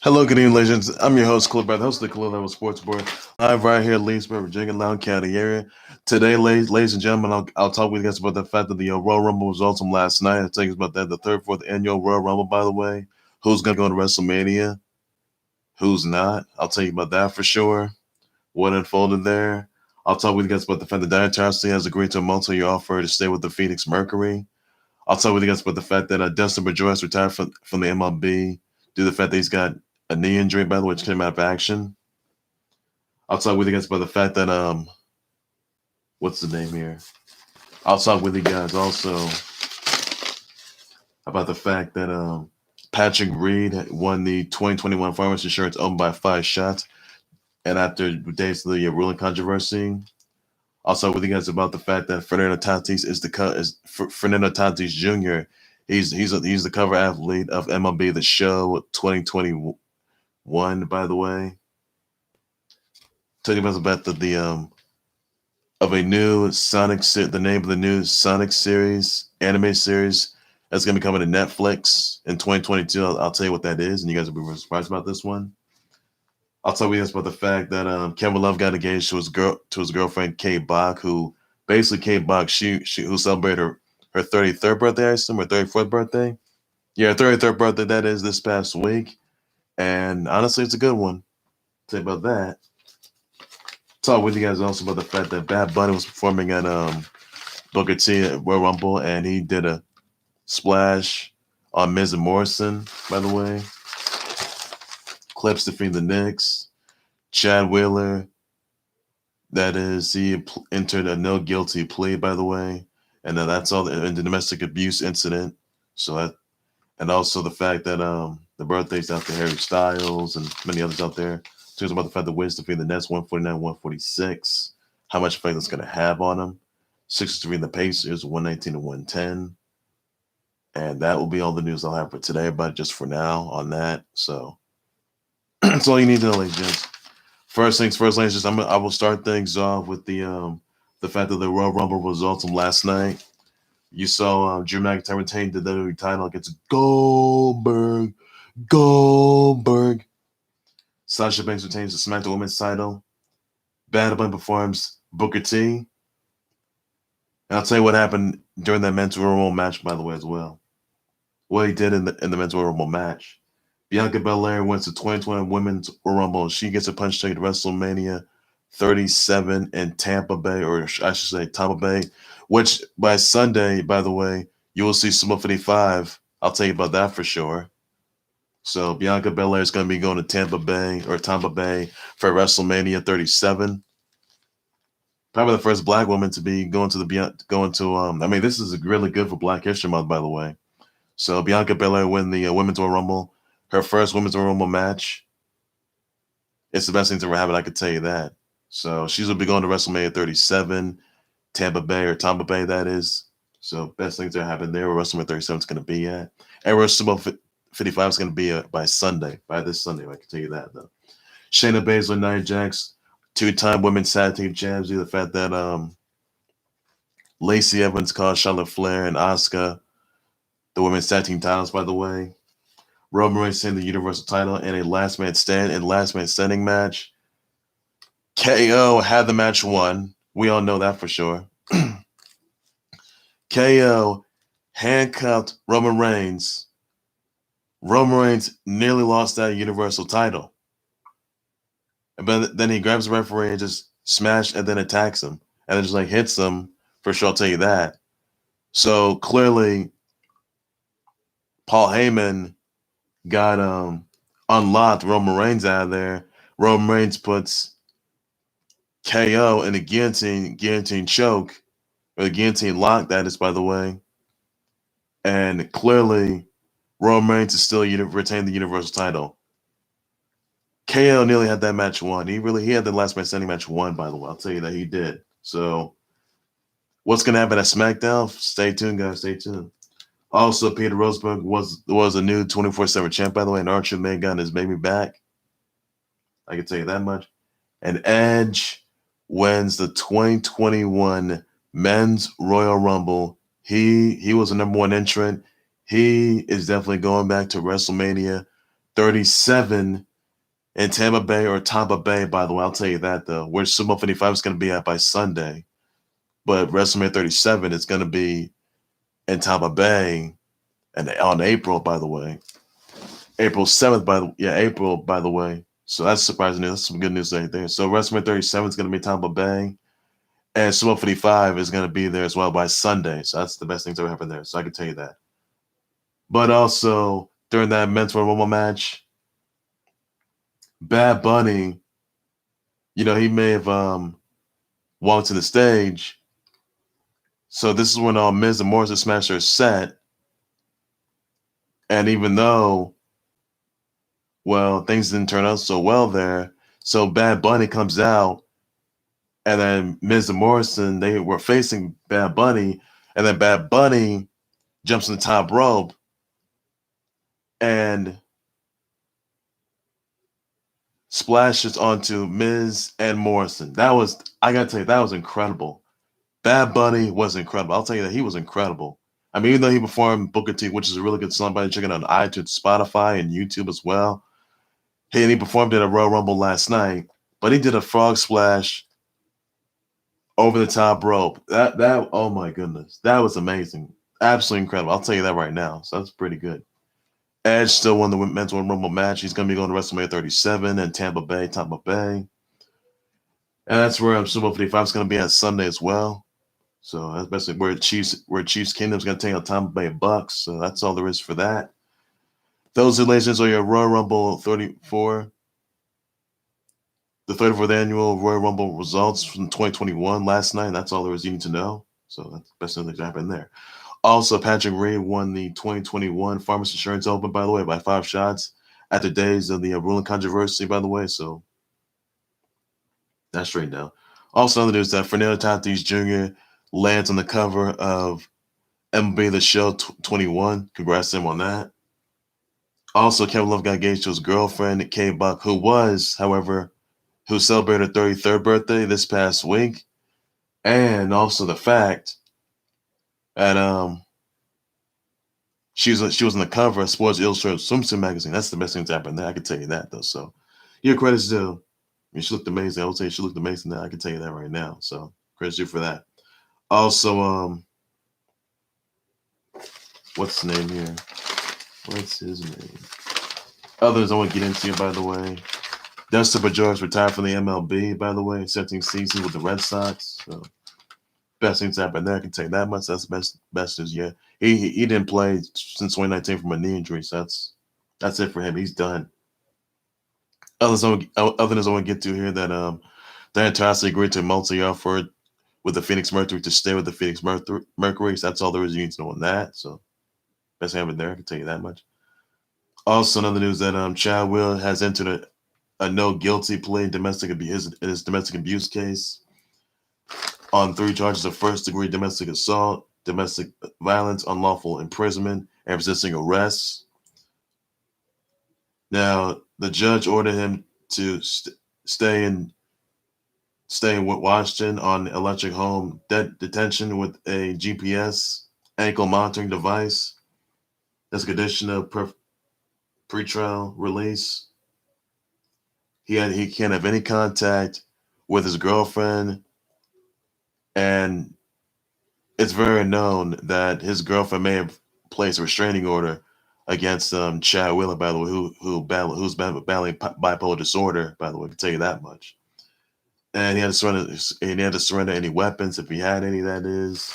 Hello, good evening, legends. I'm your host, Khalil, the host of the Khalil Level Sports Board. Live right here in Leesburg, Virginia, Loudoun County area. Today, ladies and gentlemen, I'll talk with you guys about the fact that the Royal Rumble results from last night. I'll tell you about that, the third, fourth annual Royal Rumble, by the way. Who's going to go to WrestleMania? Who's not? I'll tell you about that for sure. What unfolded there. I'll talk with you guys about the fact that Taurasi has agreed to a multi-year offer to stay with the Phoenix Mercury. I'll talk with you guys about the fact that Dustin Pedroia has retired from the MLB due to the fact that he's got a knee injury, by the way, which came out of action. I'll talk with you guys about the fact that what's the name here? I'll talk with you guys also about the fact that Patrick Reed won the 2021 Farmers Insurance owned by 5 shots, and after days of the ruling controversy. I'll talk with you guys about the fact that Fernando Tatis is Fernando Tatis Jr. He's the cover athlete of MLB the Show 2021. By the way, talking about the of a new the name of the new Sonic series, anime series that's going to be coming to Netflix in 2022. I'll tell you what that is, and you guys will be surprised about this one. I'll tell you guys about the fact that Kevin Love got engaged to his girlfriend Kate Bock, who basically Kate Bock who celebrated her 33rd birthday, I assume, or 34th birthday. Yeah, 33rd birthday, that is, this past week. And honestly, it's a good one. Tell you about that. Talk with you guys also about the fact that Bad Bunny was performing at Booker T at Royal Rumble, and he did a splash on Miz Morrison, by the way. Clips defeating the Knicks. Chad Wheeler, that is, he entered a no guilty plea, by the way. And that's all in the domestic abuse incident. So that, and also the fact that the birthdays out there, Harry Styles and many others out there. Talks about the fact that Wiz defeated the Nets 149-146. How much effect that's going to have on them. Sixers defeating the Pacers 119-110. And that will be all the news I'll have for today, but just for now on that. So that's all you need to know, ladies and gents. First things first, ladies and gents, I will start things off with the fact that the Royal Rumble results from last night. You saw Drew McIntyre retain the WWE title against Goldberg. Sasha Banks retains the Smackdown Women's title. Bad Bunny performs Booker T. And I'll tell you what happened during that Men's Royal Rumble match, by the way, as well. What he did in the Men's Royal Rumble match. Bianca Belair wins the 2020 Women's Royal Rumble. She gets a punch ticket to WrestleMania 37 in Tampa Bay, or I should say Tompa Bay, which by Sunday, by the way, you will see Super 55. I'll tell you about that for sure. So Bianca Belair is going to be going to Tampa Bay for WrestleMania 37. Probably the first Black woman to be going to. I mean, this is really good for Black History Month, by the way. So Bianca Belair win the Women's Royal Rumble, her first Women's Royal Rumble match. It's the best thing to ever happen, I could tell you that. So she's going to be going to WrestleMania 37, Tampa Bay, that is. So best things that happen there, where WrestleMania 37 is going to be at. And where Super 55 is going to be by this Sunday, I can tell you that, though. Shayna Baszler, Nia Jax, 2-time women's tag team champs. The fact that Lacey Evans called Charlotte Flair and Asuka the women's tag team titles, by the way. Roman Reigns taking the Universal title in a last man standing match. KO had the match won. We all know that for sure. KO handcuffed Roman Reigns. Roman Reigns nearly lost that Universal title. But then he grabs the referee and just smashed and then attacks him. And then just like hits him, for sure, I'll tell you that. So clearly, Paul Heyman got unlocked Roman Reigns out of there. Roman Reigns puts KO in a guillotine choke, or the guillotine lock, that is, by the way. And clearly, Roman Reigns is still retained the Universal title. KO nearly had that match won. He had the last man standing match won, by the way. I'll tell you that he did. So what's going to happen at SmackDown? Stay tuned, guys. Stay tuned. Also, Peter Rosenberg was a new 24/7 champ, by the way, and Archer May got his baby back. I can tell you that much. And Edge wins the 2021 Men's Royal Rumble. He was the number one entrant. He is definitely going back to WrestleMania 37 in Tampa Bay or Tompa Bay, by the way. I'll tell you that, though. Where Super Bowl 55 is going to be at by Sunday. But WrestleMania 37 is going to be in Tampa Bay and on April, by the way. April 7th, April, by the way. So that's surprising news. That's some good news right there. So WrestleMania 37 is going to be Tampa Bay. And Super Bowl 55 is going to be there as well by Sunday. So that's the best things that ever happened there. So I can tell you that. But also, during that Men's Royal Rumble match, Bad Bunny, he may have walked to the stage. So this is when Miz and Morrison smashed their set. And even though, things didn't turn out so well there, so Bad Bunny comes out, and then Miz and Morrison, they were facing Bad Bunny, and then Bad Bunny jumps in the top rope and splashes onto Miz and Morrison. I gotta tell you, that was incredible. Bad Bunny was incredible. I'll tell you that he was incredible. I mean, even though he performed Booker T, which is a really good song, by checking out on iTunes, Spotify, and YouTube as well. He performed it at Royal Rumble last night, but he did a frog splash over the top rope. That oh my goodness, that was amazing, absolutely incredible. I'll tell you that right now. So that's pretty good. Edge still won the Men's Royal Rumble match. He's going to be going to WrestleMania 37 in Tampa Bay. And that's where Super Bowl 55 is going to be on Sunday as well. So that's basically where Chiefs Kingdom is going to take on Tompa Bay Bucks. So that's all there is for that. Those relations are your Royal Rumble 34, the 34th annual Royal Rumble results from 2021 last night. That's all there is you need to know. So that's the best thing that happened there. Also, Patrick Reed won the 2021 Farmers Insurance Open, by the way, by 5 shots after days of the ruling controversy, by the way. So that's straight now. Also, other news that Fernando Tatis Jr. lands on the cover of MLB the Show 21. Congrats to him on that. Also, Kevin Love got engaged to his girlfriend, Kay Bock, who celebrated her 33rd birthday this past week. And also the fact that she was on the cover of Sports Illustrated Swimsuit magazine. That's the best thing that's happened there. I can tell you that, though. So, your credits due. I mean, she looked amazing. I would say she looked amazing there. I can tell you that right now. So, credits due for that. Also, what's his name here? What's his name? Others I want to get into, by the way. Dustin Pedroia retired from the MLB, by the way. 17th season with the Red Sox. So, best things happened there. I can tell you that much. That's the best news yet. He didn't play since 2019 from a knee injury. So that's it for him. He's done. Other news I want to get to here that Taurasi agreed to a multi-year offer with the Phoenix Mercury to stay with the Phoenix Mercury. So that's all there is you need to know on that. So best happened there. I can tell you that much. Also, another news that Chad Will has entered a no guilty plea in his domestic abuse case on 3 charges of first-degree domestic assault, domestic violence, unlawful imprisonment, and resisting arrest. Now, the judge ordered him to stay in Washington on electric home detention with a GPS ankle monitoring device. That's a condition of pretrial release. He can't have any contact with his girlfriend, and it's very known that his girlfriend may have placed a restraining order against Chad Wheeler, by the way, who's battling bipolar disorder, by the way. I can tell you that much. And he had to surrender any weapons if he had any. That is.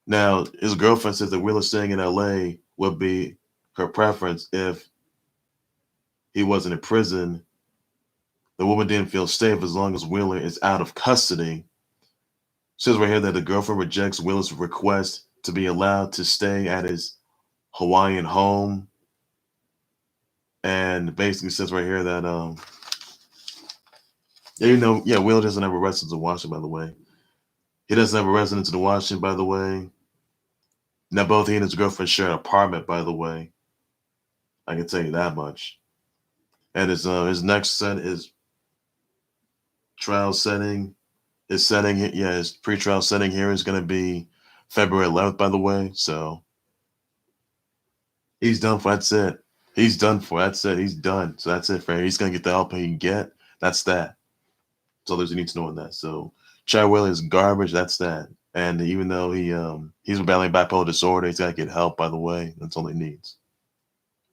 Now his girlfriend says that Wheeler staying in LA would be her preference if he wasn't in prison. The woman didn't feel safe as long as Wheeler is out of custody. Says right here that the girlfriend rejects Wheeler's request to be allowed to stay at his Hawaiian home, and basically says right here that Wheeler doesn't have a residence in Washington, by the way. He doesn't have a residence in Washington, by the way. Now both he and his girlfriend share an apartment, by the way. I can tell you that much. And his trial setting. His pretrial setting here is going to be February 11th, by the way. So he's done for. That's it. He's done for. That's it. He's done. So that's it for him. He's gonna get the help he can get. That's that. So there's a need to know in that. So Chad Whaley is garbage. That's that. And even though he's battling bipolar disorder, he's got to get help. By the way, that's all he needs.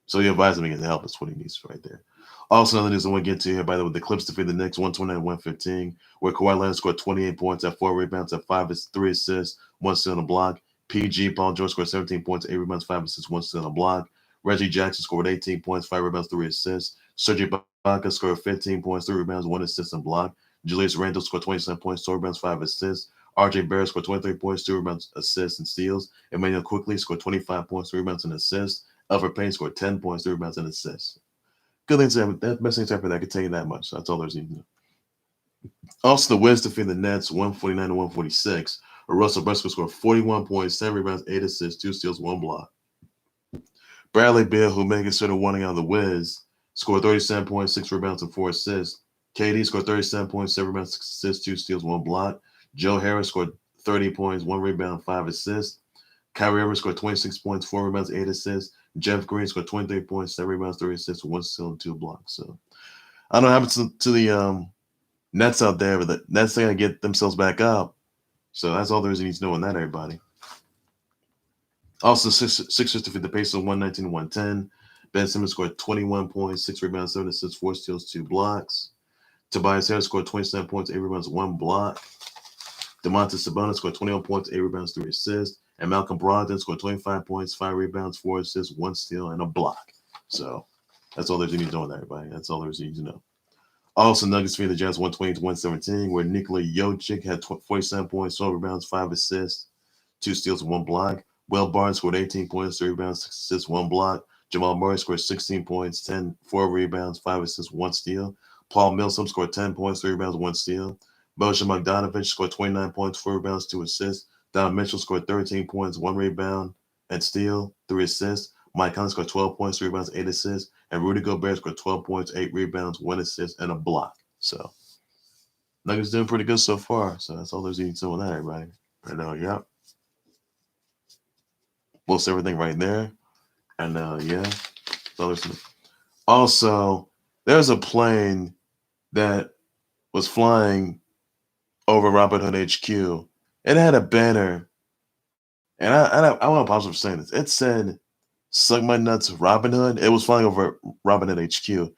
So he advised him to get help. That's what he needs right there. Also, another news I want to get to here, by the way, the Clips defeated the Knicks 129-115, where Kawhi Leonard scored 28 points, at 4 rebounds, at 3 assists, 1 steal and a block. PG Paul George scored 17 points, 8 rebounds, 5 assists, 1 steal and a block. Reggie Jackson scored 18 points, 5 rebounds, 3 assists. Serge Ibaka scored 15 points, 3 rebounds, 1 assist and block. Julius Randle scored 27 points, 2 rebounds, 5 assists. RJ Barrett scored 23 points, 2 rebounds, assists, and steals. Emmanuel Quickly scored 25 points, 3 rebounds, and assists. Alfred Payne scored 10 points, 3 rebounds, and assists. Good things to have. That best things ever. I can tell you that much. That's all there's need to know. Also, the Wiz defeated the Nets 149-146. Russell Westbrook scored 41 points, 7 rebounds, 8 assists, 2 steals, 1 block. Bradley Beal, who may consider wanting out of the Wiz, scored 37 points, 6 rebounds, and 4 assists. KD scored 37 points, 7 rebounds, 6 assists, 2 steals, 1 block. Joe Harris scored 30 points, 1 rebound, 5 assists. Kyrie Irving scored 26 points, 4 rebounds, 8 assists. Jeff Green scored 23 points, 7 rebounds, 3 assists, 1 steal, and 2 blocks. So I don't know what happens to the Nets out there, but the Nets are going to get themselves back up. So that's all there is you need to know on that, everybody. Also, Sixers defeat the Pacers 119-110. Ben Simmons scored 21 points, 6 rebounds, 7 assists, 4 steals, 2 blocks. Tobias Harris scored 27 points, 8 rebounds, 1 block. Domantas Sabonis scored 21 points, 8 rebounds, 3 assists. And Malcolm Brogdon scored 25 points, 5 rebounds, 4 assists, 1 steal, and a block. So that's all there's you need to know on that, everybody. That's all there's you need to know. Also, Nuggets defeated the Jazz 120-117, where Nikola Jokic had 47 points, 12 rebounds, 5 assists, 2 steals, 1 block. Will Barnes scored 18 points, 3 rebounds, 6 assists, 1 block. Jamal Murray scored 16 points, 4 rebounds, 5 assists, 1 steal. Paul Millsap scored 10 points, 3 rebounds, 1 steal. Bojan Bogdanovic scored 29 points, 4 rebounds, 2 assists. Don Mitchell scored 13 points, 1 rebound, and steal, 3 assists. Mike Conley scored 12 points, 3 rebounds, 8 assists. And Rudy Gobert scored 12 points, 8 rebounds, 1 assist, and a block. So Nuggets doing pretty good so far. So that's all there's need to know on that, everybody. Right now, yeah. Most everything right there. And yeah. That's all there's. Also, there's a plane that was flying over Robin Hood HQ. It had a banner. And I want to pause for saying this. It said, "Suck my nuts, Robin Hood." It was flying over Robin Hood HQ.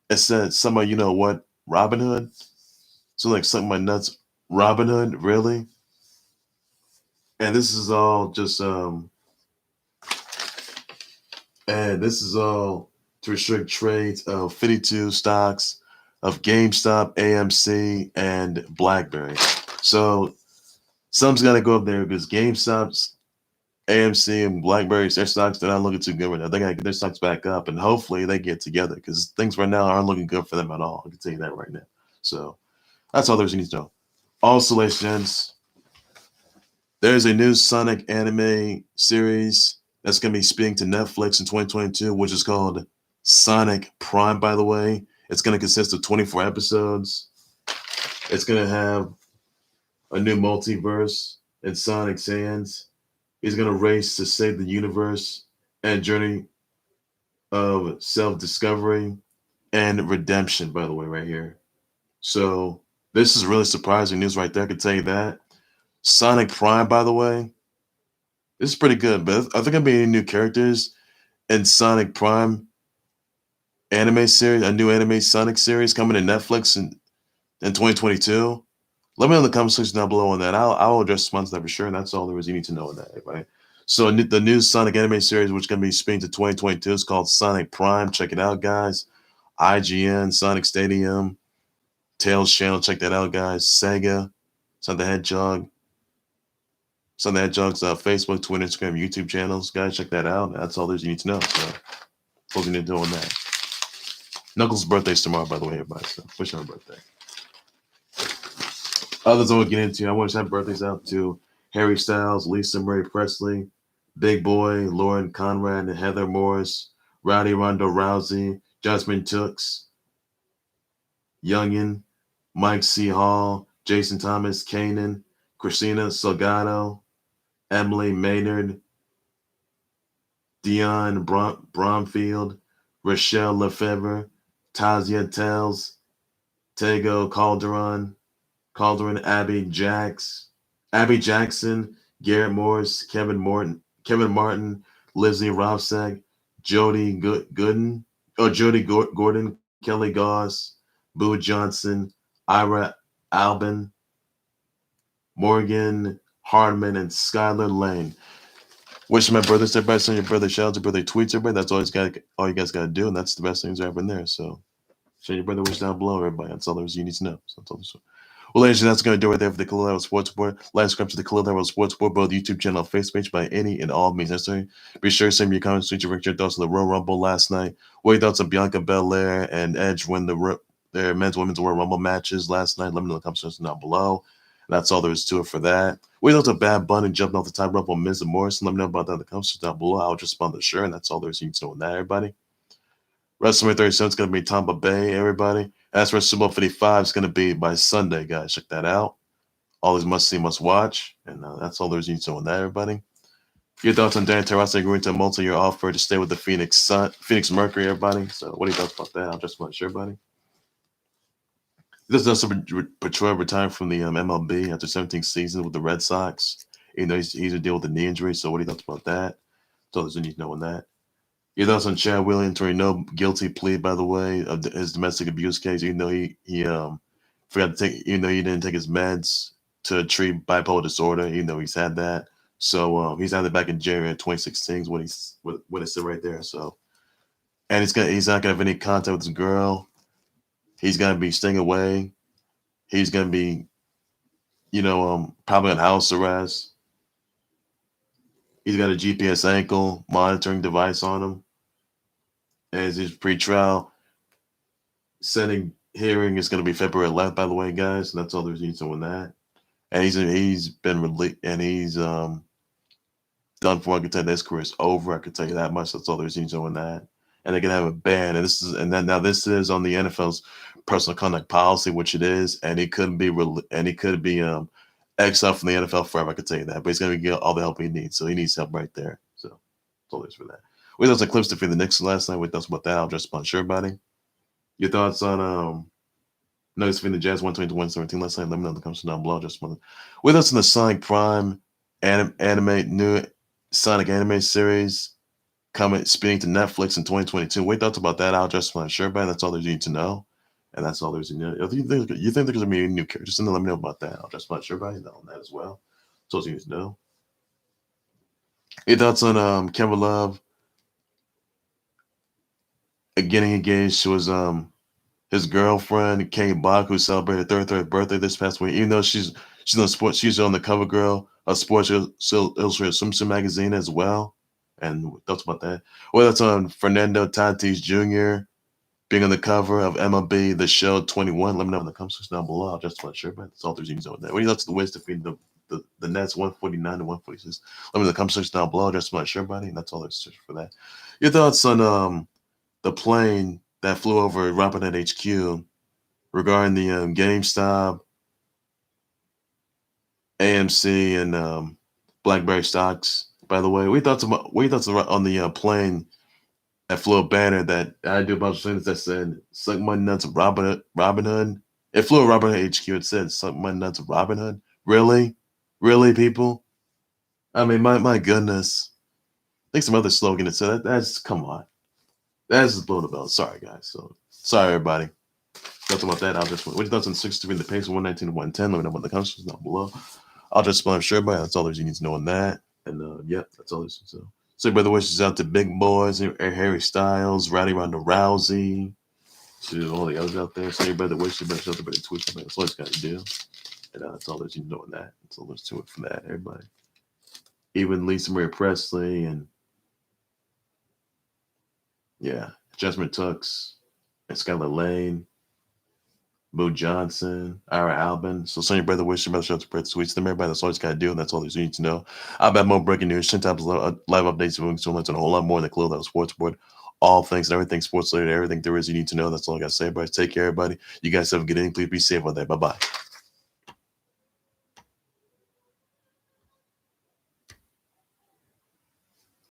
It said, "Somebody, you know what? Robin Hood?" So like, "Suck my nuts, Robin Hood." Really? And this is all just and this is all to restrict trades of 52 stocks of GameStop, AMC, and BlackBerry. So something's got to go up there because GameStop's, AMC, and BlackBerry, their stocks, they're not looking too good right now. They got to get their stocks back up, and hopefully they get together because things right now aren't looking good for them at all. I can tell you that right now. So that's all there's need to know. Also, ladies and gents, there's a new Sonic anime series that's going to be speaking to Netflix in 2022, which is called Sonic Prime, by the way. It's going to consist of 24 episodes. It's going to have a new multiverse in Sonic's hands. He's going to race to save the universe and journey of self-discovery and redemption, by the way, right here. So this is really surprising news right there. I can tell you that. Sonic Prime, by the way, this is pretty good. But are there going to be any new characters in Sonic Prime anime series, a new anime Sonic series coming to Netflix in 2022? Let me know in the comment section down below on that. I'll address response to that for sure. And that's all there is you need to know on that, right? So the new Sonic anime series, which is going to be speaking to 2022, is called Sonic Prime. Check it out, guys. IGN, Sonic Stadium, Tails channel. Check that out, guys. Sega, Sonic the Hedgehog. Sonic the Hedgehog's Facebook, Twitter, Instagram, YouTube channels. Guys, check that out. That's all there's you need to know. So what you need to know on that. Knuckles' birthday's tomorrow, by the way, everybody. So wish him a birthday. Others I want to get into, I want to shout birthdays out to Harry Styles, Lisa Marie Presley, Big Boy, Lauren Conrad, and Heather Morris, Rowdy Rondo Rousey, Jasmine Tooks, Youngin, Mike C. Hall, Jason Thomas, Kanan, Christina Salgado, Emily Maynard, Dion Bromfield, Rochelle Lefebvre, Tazia Tells, Tego Calderon, Abby Jackson, Garrett Morris, Kevin Martin, Lizzie Rovsek, Jody Gordon, Kelly Goss, Boo Johnson, Ira Albin, Morgan Hardman, and Skylar Lane. Wish my brothers their best on your brother shout out to brother tweets everybody. That's all you guys gotta do, and that's the best things ever in there. So show your brother wish down below, everybody. That's all there is you need to know. So that's all there's. Well, ladies and gentlemen, that's going to do it there for the Khalil Level Sports Board. Like and subscribe to the Khalil Level Sports Board, both YouTube channel and Facebook page by any and all means necessary. Be sure to send me your comments, tweet your thoughts on the Royal Rumble last night. What your thoughts on Bianca Belair and Edge win their men's and women's Royal Rumble matches last night? Let me know in the comment section down below. And that's all there is to it for that. What your thoughts on Bad Bunny jumping off the top rope on Miz Morrison? Let me know about that in the comment section down below. I'll just respond to sure, and that's all there is you need to know on that, everybody. WrestleMania 37 is going to be Tompa Bay, everybody. As for Super Bowl 55, it's going to be by Sunday, guys. Check that out. All these must see, must watch. And that's all there's need to know on that, everybody. Your thoughts on Taurasi agreeing to a multi-year offer to stay with the Phoenix Mercury, everybody. So what are your thoughts about that? I'll just want to share, everybody. This is Dustin Pedroia retiring from the MLB after 17 seasons with the Red Sox. Even though he's to deal with the knee injury. So what are your thoughts about that? That's all there's need to know on that. Your thoughts on Chad Williams to a no guilty plea, by the way, of his domestic abuse case, even though he forgot to take, even though he didn't take his meds to treat bipolar disorder, even though he's had that. So he's had it back in January 2016 is what it said right there. So, and he's not gonna have any contact with his girl. He's gonna be staying away. He's gonna be, probably on house arrest. He's got a GPS ankle monitoring device on him. As his pre-trial setting hearing is going to be February 11th, by the way, guys. And that's all there's need to know on that. And he's been released, and he's done for. I can tell you his career is over. I can tell you that much. That's all there's need to know on that. And they're gonna have a ban. And this is on the NFL's personal conduct policy, which it is. And he couldn't be exiled from the NFL forever. I can tell you that. But he's gonna get all the help he needs. So he needs help right there. So that's all there's for that. We thought the Clips defeated the Knicks last night. We thoughts about that. I'll just punch everybody. Your thoughts on Nuggets defeating the Jazz 120-117 last night? Let me know in the comments down below. With us in the Sonic Prime new Sonic anime series speeding to Netflix in 2022. What thoughts about that? I'll just punch everybody. That's all there's need to know. And that's all there's need to know. If you think there's gonna be a new character, just let me know about that. I'll just punch everybody on that as well. That's all you need to know. Your thoughts on Kevin Love getting engaged to his girlfriend Kate Bock, who celebrated her 33rd birthday this past week. Even though she's on sports, she's on the cover girl of Sports Illustrated Swimsuit magazine as well. And thoughts about that? Well, that's on Fernando Tatis Jr. being on the cover of MLB The Show 21. Let me know in the comments down below. I'll just want to share, but that's all there's need to know on that. What do you thoughts the Wiz defeating the Nets 149-146? Let me know in the comments down below. Just want to share, buddy. And that's all there's for that. Your thoughts on the plane that flew over Robinhood HQ regarding the GameStop, AMC, and BlackBerry stocks. By the way, we thoughts on the plane that flew a banner that I do a bunch of things that said "Suck my nuts, Robinhood." It flew a Robinhood HQ. It said "Suck my nuts, Robinhood." Really, people? I mean, my goodness. I think some other slogan that said that's come on. That's just blowing the bell. Sorry, guys. So sorry, everybody. Thoughts about that? What are your thoughts on 6 in the pace, 119-110? Let me know in the comments down below. I'll just I'm sure, everybody. That's all there's you need to know on that. And yeah, that's all there's to know. So, brother wishes out to Big Boys, Harry Styles, Ronda Rousey, to all the others out there. So, brother wishes out to everybody tweets. That's all it's got to do. And that's all there's you need to know on that. That's all there's to it from that, everybody. Even Lisa Marie Presley and yeah, Jasmine Tux and Skylar Lane, Boo Johnson, Ira Albin. So send your brother wish your brother shout to tweets them, everybody. That's all you got to do, and that's all you need to know. I'll have more breaking news, 10 times live updates, moving so much, and a whole lot more in the Khalil Level Sports Board. All things and everything sports related, everything there is you need to know. That's all I got to say, everybody. Take care, everybody. You guys have a good evening. Please be safe out there. Bye-bye.